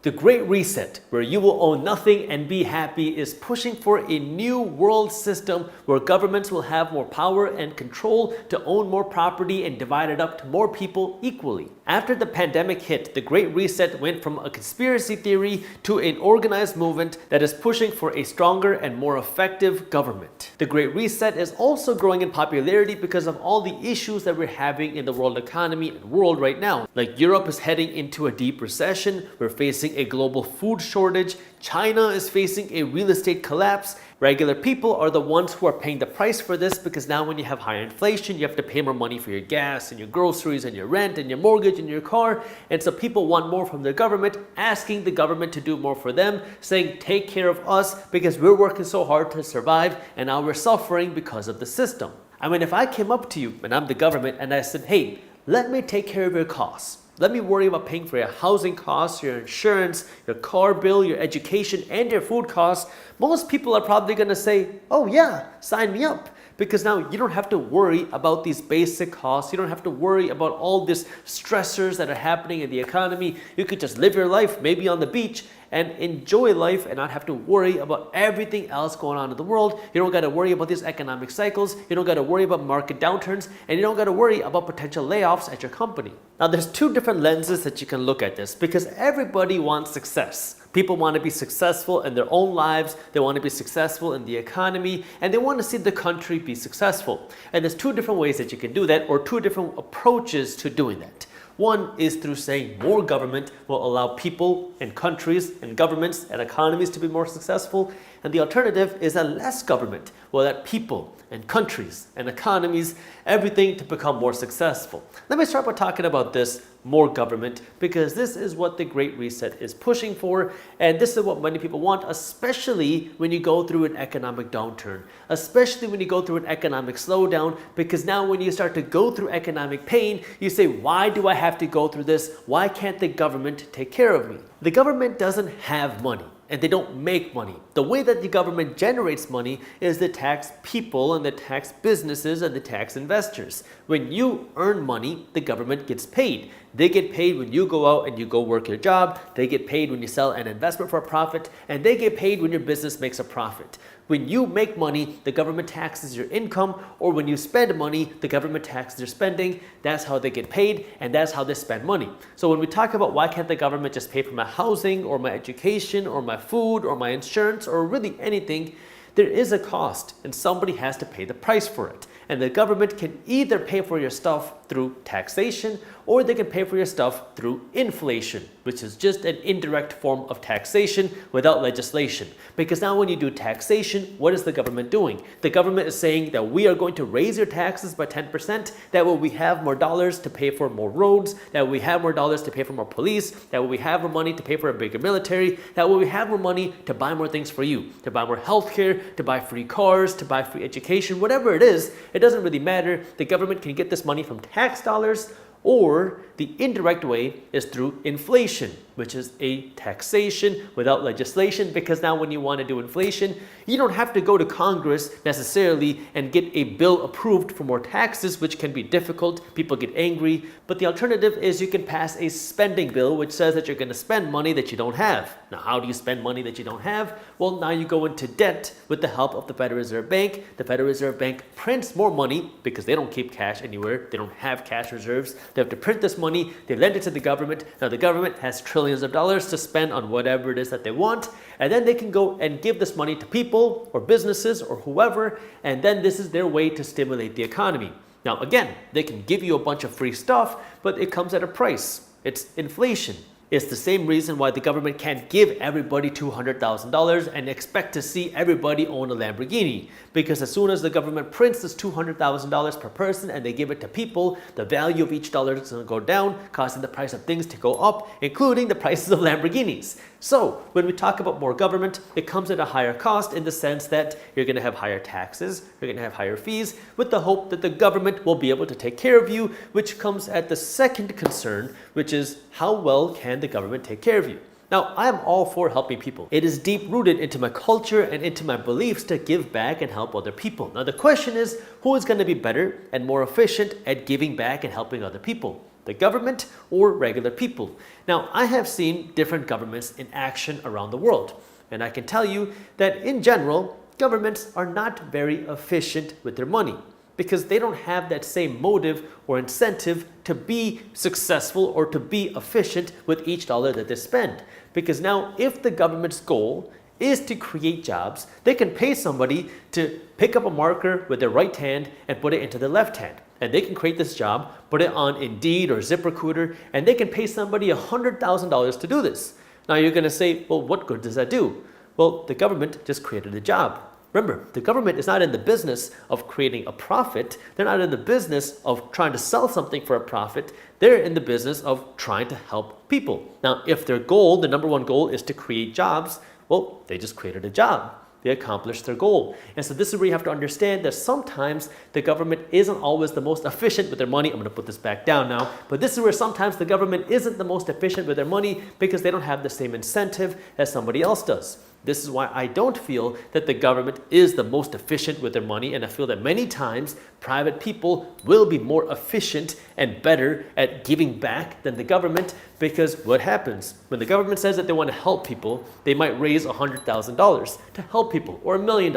The Great Reset, where you will own nothing and be happy, is pushing for a new world system where governments will have more power and control to own more property and divide it up to more people equally. After the pandemic hit, the Great Reset went from a conspiracy theory to an organized movement that is pushing for a stronger and more effective government. The Great Reset is also growing in popularity because of all the issues that we're having in the world economy and world right now. Like Europe is heading into a deep recession, we're facing a global food shortage, China is facing a real estate collapse. Regular people are the ones who are paying the price for this because now when you have higher inflation, you have to pay more money for your gas and your groceries and your rent and your mortgage and your car. And so people want more from their government, asking the government to do more for them, saying, take care of us because we're working so hard to survive and now we're suffering because of the system. I mean, if I came up to you and I'm the government and I said, hey, let me take care of your costs. Let me worry about paying for your housing costs, your insurance, your car bill, your education, and your food costs. Most people are probably going to say, oh yeah, sign me up. Because now you don't have to worry about these basic costs. You don't have to worry about all these stressors that are happening in the economy. You could just live your life, maybe on the beach, and enjoy life and not have to worry about everything else going on in the world. You don't got to worry about these economic cycles. You don't got to worry about market downturns, and you don't got to worry about potential layoffs at your company. Now, there's two different lenses that you can look at this because everybody wants success. People want to be successful in their own lives, they want to be successful in the economy, and they want to see the country be successful. And there's two different ways that you can do that, or two different approaches to doing that. One is through saying more government will allow people and countries and governments and economies to be more successful. And the alternative is that less government will let people and countries and economies, everything to become more successful. Let me start by talking about this more government because this is what the Great Reset is pushing for, and this is what many people want, especially when you go through an economic downturn, especially when you go through an economic slowdown, because now when you start to go through economic pain, you say, why do I have to go through this? Why can't the government take care of me? The government doesn't have money. And they don't make money. The way that the government generates money is the tax people and the tax businesses and the tax investors. When you earn money, the government gets paid. They get paid when you go out and you go work your job. They get paid when you sell an investment for a profit. And they get paid when your business makes a profit. When you make money, the government taxes your income, or when you spend money, the government taxes your spending. That's how they get paid, and that's how they spend money. So when we talk about why can't the government just pay for my housing or my education or my food or my insurance or really anything, there is a cost and somebody has to pay the price for it. And the government can either pay for your stuff through taxation or they can pay for your stuff through inflation, which is just an indirect form of taxation without legislation. Because now when you do taxation, what is the government doing? The government is saying that we are going to raise your taxes by 10%, that way we have more dollars to pay for more roads, that way we have more dollars to pay for more police, that way we have more money to pay for a bigger military, that way we have more money to buy more things for you, to buy more healthcare, to buy free cars, to buy free education, whatever it is, it doesn't really matter. The government can get this money from tax dollars, or the indirect way is through inflation, which is a taxation without legislation, because now when you want to do inflation, you don't have to go to Congress necessarily and get a bill approved for more taxes, which can be difficult. People get angry. But the alternative is you can pass a spending bill, which says that you're going to spend money that you don't have. Now, how do you spend money that you don't have? Well, now you go into debt with the help of the Federal Reserve Bank. The Federal Reserve Bank prints more money because they don't keep cash anywhere. They don't have cash reserves. They have to print this money. They lend it to the government. Now, the government has trillions of dollars to spend on whatever it is that they want. And then they can go and give this money to people or businesses or whoever. And then this is their way to stimulate the economy. Now, again, they can give you a bunch of free stuff, but it comes at a price. It's inflation. It's the same reason why the government can't give everybody $200,000 and expect to see everybody own a Lamborghini. Because as soon as the government prints this $200,000 per person and they give it to people, the value of each dollar is going to go down, causing the price of things to go up, including the prices of Lamborghinis. So when we talk about more government, it comes at a higher cost in the sense that you're going to have higher taxes, you're going to have higher fees, with the hope that the government will be able to take care of you, which comes at the second concern, which is how well can the government take care of you? Now, I am all for helping people. It is deep rooted into my culture and into my beliefs to give back and help other people. Now, the question is, who is going to be better and more efficient at giving back and helping other people? the government or regular people. Now, I have seen different governments in action around the world, and I can tell you that in general, governments are not very efficient with their money because they don't have that same motive or incentive to be successful or to be efficient with each dollar that they spend. Because now, if the government's goal is to create jobs, they can pay somebody to pick up a marker with their right hand and put it into their left hand. And they can create this job, put it on Indeed or ZipRecruiter, and they can pay somebody $100,000 to do this. Now you're going to say, well, what good does that do? Well, the government just created a job. Remember, the government is not in the business of creating a profit. They're not in the business of trying to sell something for a profit. They're in the business of trying to help people. Now, if their goal, the number one goal, is to create jobs, well, they just created a job. They accomplished their goal. And so this is where you have to understand that sometimes the government isn't always the most efficient with their money. I'm going to put this back down now. But this is where sometimes the government isn't the most efficient with their money because they don't have the same incentive as somebody else does. This is why I don't feel that the government is the most efficient with their money, and I feel that many times private people will be more efficient and better at giving back than the government, because what happens? When the government says that they want to help people, they might raise $100,000 to help people, or $1 million.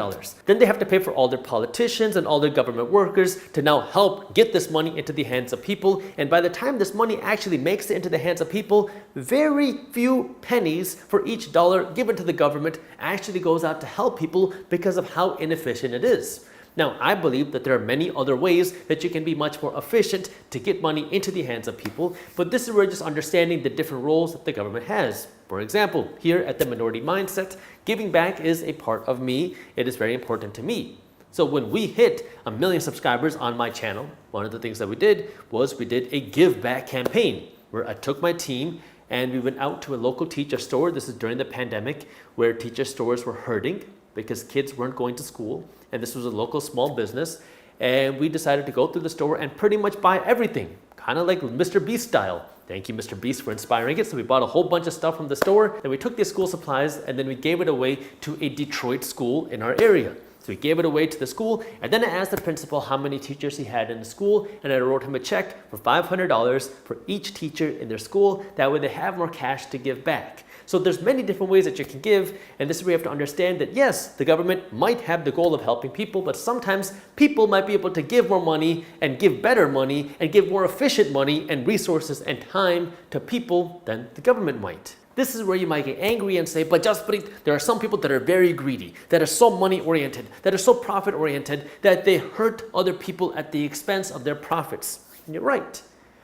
Then they have to pay for all their politicians and all their government workers to now help get this money into the hands of people, and by the time this money actually makes it into the hands of people, very few pennies for each dollar given to the government actually goes out to help people because of how inefficient it is. Now, I believe that there are many other ways that you can be much more efficient to get money into the hands of people, but this is where just understanding the different roles that the government has. For example, here at the Minority Mindset, giving back is a part of me. It is very important to me. So when we hit 1 million subscribers on my channel, one of the things that we did was we did a give back campaign where I took my team and we went out to a local teacher store. This is during the pandemic where teacher stores were hurting because kids weren't going to school. And this was a local small business. And we decided to go through the store and pretty much buy everything, kind of like Mr. Beast style. Thank you, Mr. Beast, for inspiring it. So we bought a whole bunch of stuff from the store. Then we took these school supplies and then we gave it away to a Detroit school in our area. So we gave it away to the school, and then I asked the principal how many teachers he had in the school, and I wrote him a check for $500 for each teacher in their school. That way they have more cash to give back. So there's many different ways that you can give, and this is where you have to understand that yes, the government might have the goal of helping people, but sometimes people might be able to give more money and give better money and give more efficient money and resources and time to people than the government might. This is where you might get angry and say, but Jaspreet, there are some people that are very greedy, that are so money-oriented, that are so profit-oriented, that they hurt other people at the expense of their profits. And you're right.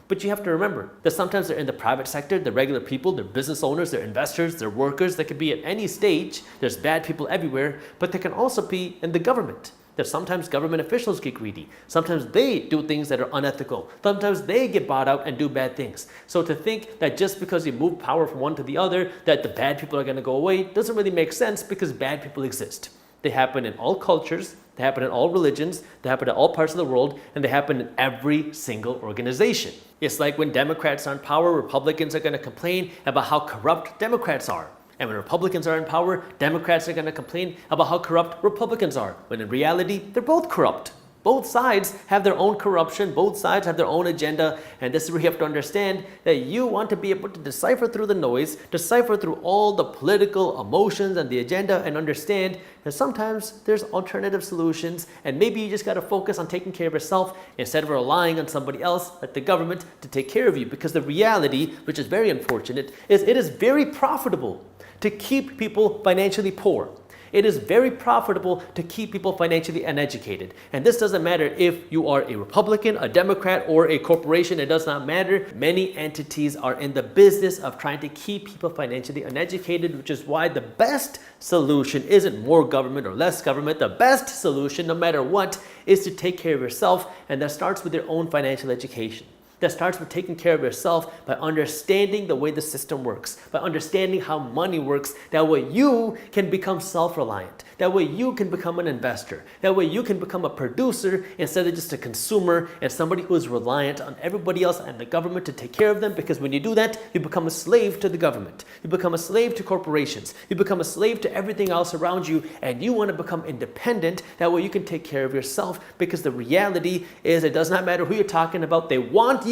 But you have to remember that sometimes they're in the private sector, they're regular people, they're business owners, they're investors, they're workers. They could be at any stage. There's bad people everywhere, but they can also be in the government. That sometimes government officials get greedy. Sometimes they do things that are unethical. Sometimes they get bought out and do bad things. So to think that just because you move power from one to the other, that the bad people are going to go away, doesn't really make sense because bad people exist. They happen in all cultures, they happen in all religions, they happen in all parts of the world, and they happen in every single organization. It's like when Democrats are in power, Republicans are going to complain about how corrupt Democrats are. And when Republicans are in power, Democrats are going to complain about how corrupt Republicans are. When in reality, they're both corrupt. Both sides have their own corruption. Both sides have their own agenda. And this is where you have to understand that you want to be able to decipher through the noise, decipher through all the political emotions and the agenda, and understand that sometimes there's alternative solutions. And maybe you just got to focus on taking care of yourself instead of relying on somebody else, like the government, to take care of you. Because the reality, which is very unfortunate, is it is very profitable to keep people financially poor. It is very profitable to keep people financially uneducated. And this doesn't matter if you are a Republican, a Democrat, or a corporation. It does not matter. Many entities are in the business of trying to keep people financially uneducated, which is why the best solution isn't more government or less government. The best solution, no matter what, is to take care of yourself, and that starts with your own financial education. That starts with taking care of yourself by understanding the way the system works, by understanding how money works. That way you can become self-reliant. That way you can become an investor. That way you can become a producer instead of just a consumer and somebody who is reliant on everybody else and the government to take care of them. Because when you do that, you become a slave to the government. You become a slave to corporations. You become a slave to everything else around you, and you want to become independent. That way you can take care of yourself, because the reality is it does not matter who you're talking about. They want you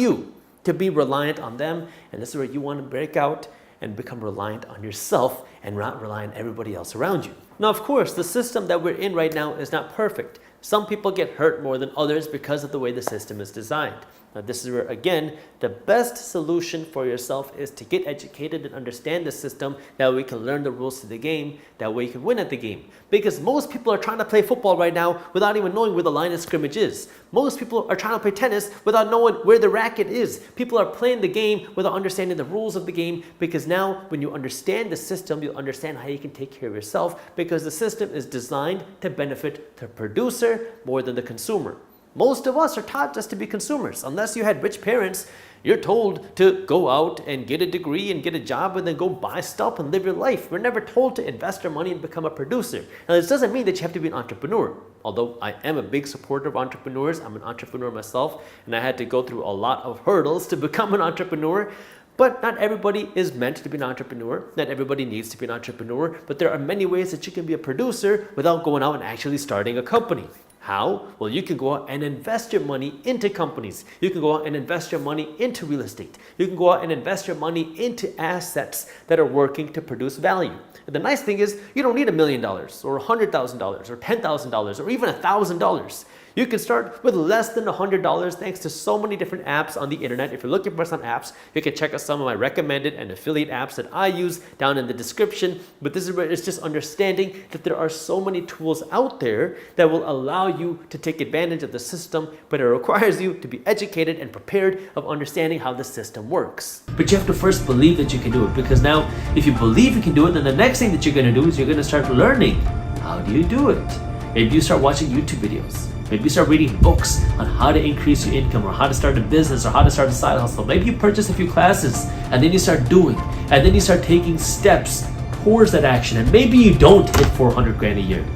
to be reliant on them. And this is where you want to break out and become reliant on yourself and not rely on everybody else around you. Now, of course, the system that we're in right now is not perfect. Some people get hurt more than others because of the way the system is designed. Now, this is where, again, the best solution for yourself is to get educated and understand the system. That way we can learn the rules to the game. That way you can win at the game. Because most people are trying to play football right now without even knowing where the line of scrimmage is. Most people are trying to play tennis without knowing where the racket is. People are playing the game without understanding the rules of the game, because now when you understand the system, you'll understand how you can take care of yourself, because the system is designed to benefit the producer more than the consumer. Most of us are taught just to be consumers. Unless you had rich parents, you're told to go out and get a degree and get a job and then go buy stuff and live your life. We're never told to invest our money and become a producer. Now, this doesn't mean that you have to be an entrepreneur. Although I am a big supporter of entrepreneurs, I'm an entrepreneur myself, and I had to go through a lot of hurdles to become an entrepreneur. But not everybody is meant to be an entrepreneur. Not everybody needs to be an entrepreneur. But there are many ways that you can be a producer without going out and actually starting a company. How? Well, you can go out and invest your money into companies. You can go out and invest your money into real estate. You can go out and invest your money into assets that are working to produce value. And the nice thing is, you don't need $1 million or $100,000 or $10,000 or even $1,000. You can start with less than $100 thanks to so many different apps on the internet. If you're looking for some apps, you can check out some of my recommended and affiliate apps that I use down in the description. But this is where it's just understanding that there are so many tools out there that will allow you to take advantage of the system, but it requires you to be educated and prepared of understanding how the system works. But you have to first believe that you can do it, because now if you believe you can do it, then the next thing that you're going to do is you're going to start learning. How do you do it? Maybe you start watching YouTube videos. Maybe you start reading books on how to increase your income, or how to start a business, or how to start a side hustle. Maybe you purchase a few classes and then you start doing, and then you start taking steps towards that action. And maybe you don't hit 400 grand a year.